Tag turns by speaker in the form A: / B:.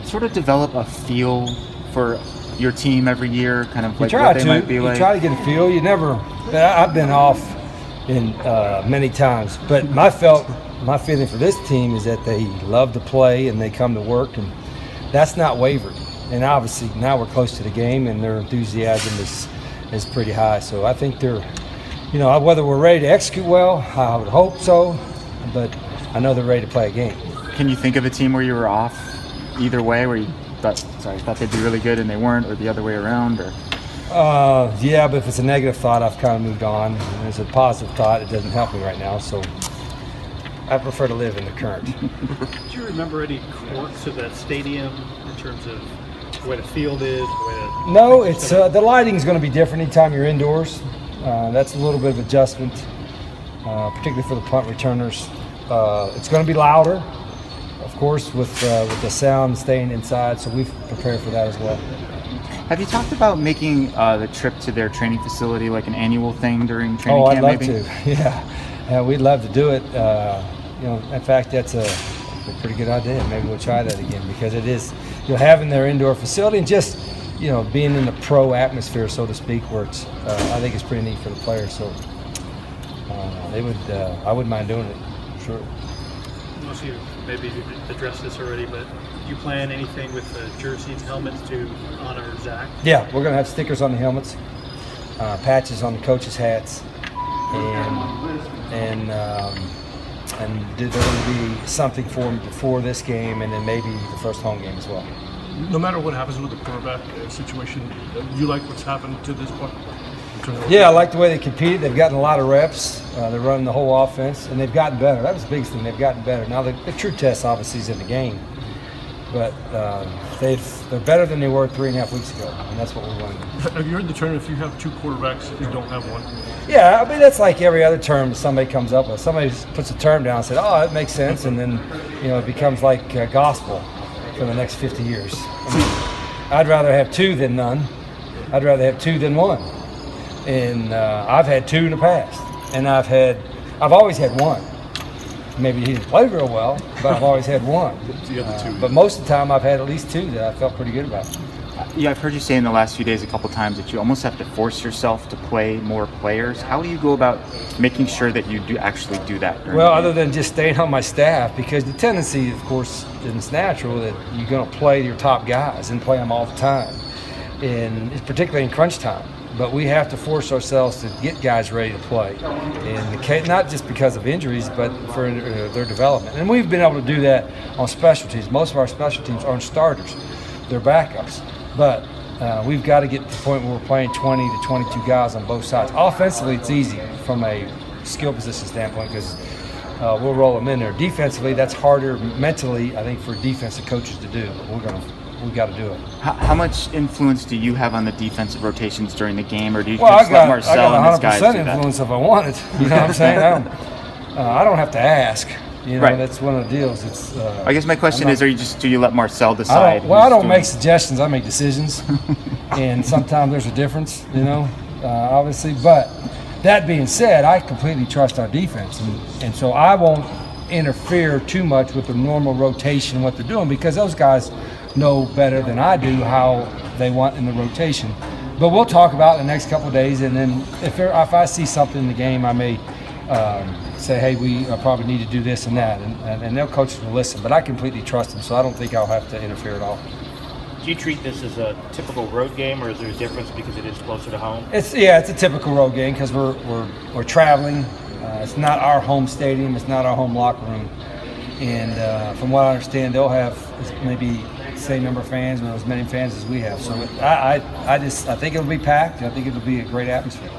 A: Sort of develop a feel for your team every year, kind of like
B: what
A: they might be like?
B: You try to get a feel. You never. I've been off in many times, but my feeling for this team is that they love to play and they come to work, and that's not wavered. And obviously now we're close to the game, and their enthusiasm is pretty high. So I think they're, whether we're ready to execute well, I would hope so, but I know they're ready to play a game.
A: Can you think of a team where you were off either way, where you thought they'd be really good and they weren't, or the other way around? Or
B: yeah, but if it's a negative thought, I've kind of moved on. And there's a positive thought, it doesn't help me right now, so I prefer to live in the current.
C: Do you remember any quirks of that stadium in terms of where the field is?
B: No, it's the lighting is going to be different anytime you're indoors. That's a little bit of adjustment, particularly for the punt returners. It's going to be louder, of course, with the sound staying inside, so we've prepared for that as well.
A: Have you talked about making the trip to their training facility like an annual thing during training camp?
B: I'd love
A: maybe?
B: to. Yeah, we'd love to do it. In fact, that's a pretty good idea. Maybe we'll try that again, because it is, having their indoor facility and just, being in the pro atmosphere, so to speak, where it's, I think it's pretty neat for the players. So I wouldn't mind doing it, sure.
C: Most of you maybe addressed this already, but do you plan anything with the jerseys, helmets to honor Zach?
B: Yeah, we're going to have stickers on the helmets, patches on the coaches' hats, and there's going to be something for them before this game, and then maybe the first home game as well.
D: No matter what happens with the quarterback situation, you like what's happened to this point?
B: Yeah, I like the way they competed. They've gotten a lot of reps. They're running the whole offense, and they've gotten better. That was the biggest thing. They've gotten better. Now, the true test, obviously, is in the game. But they're better than they were 3.5 weeks ago, and that's what we're wanting.
D: Have you heard the term, if you have two quarterbacks, you don't have one?
B: Yeah, I mean, that's like every other term somebody comes up with. Somebody puts a term down and says, oh, that makes sense, and then, it becomes like gospel for the next 50 years. I'd rather have two than none. I'd rather have two than one. And I've had two in the past, and I've always had one. Maybe he didn't play real well, but I've always had one. But most of the time, I've had at least two that I felt pretty good about.
A: Yeah, I've heard you say in the last few days a couple times that you almost have to force yourself to play more players. How do you go about making sure that you do actually do that?
B: Well, other than just staying on my staff, because the tendency, of course, and it's natural that you're going to play your top guys and play them all the time, and particularly in crunch time. But we have to force ourselves to get guys ready to play, and not just because of injuries, but for their development. And we've been able to do that on special teams. Most of our special teams aren't starters; they're backups. But we've got to get to the point where we're playing 20 to 22 guys on both sides. Offensively, it's easy from a skill position standpoint because we'll roll them in there. Defensively, that's harder mentally, I think, for defensive coaches to do. But we've got to do it.
A: How much influence do you have on the defensive rotations during the game, or do you
B: just
A: let Marcel and his guys do that?
B: I got 100% influence if I wanted. You know what I'm saying? I don't have to ask.
A: Right.
B: That's one of the deals. It's.
A: I guess my question is: do you let Marcel decide?
B: I don't make suggestions. I make decisions, and sometimes there's a difference. Obviously. But that being said, I completely trust our defense, and so I won't interfere too much with the normal rotation, what they're doing, because those guys know better than I do how they want in the rotation. But we'll talk about it the next couple of days, and then if I see something in the game, I may say, hey, we probably need to do this and that, and their coaches will listen. But I completely trust them, so I don't think I'll have to interfere at all.
E: Do you treat this as a typical road game, or is there a difference because it is closer to home?
B: It's a typical road game because we're traveling. It's not our home stadium. It's not our home locker room. And from what I understand, they'll have maybe the same number of fans or as many fans as we have. So I think it'll be packed. I think it'll be a great atmosphere.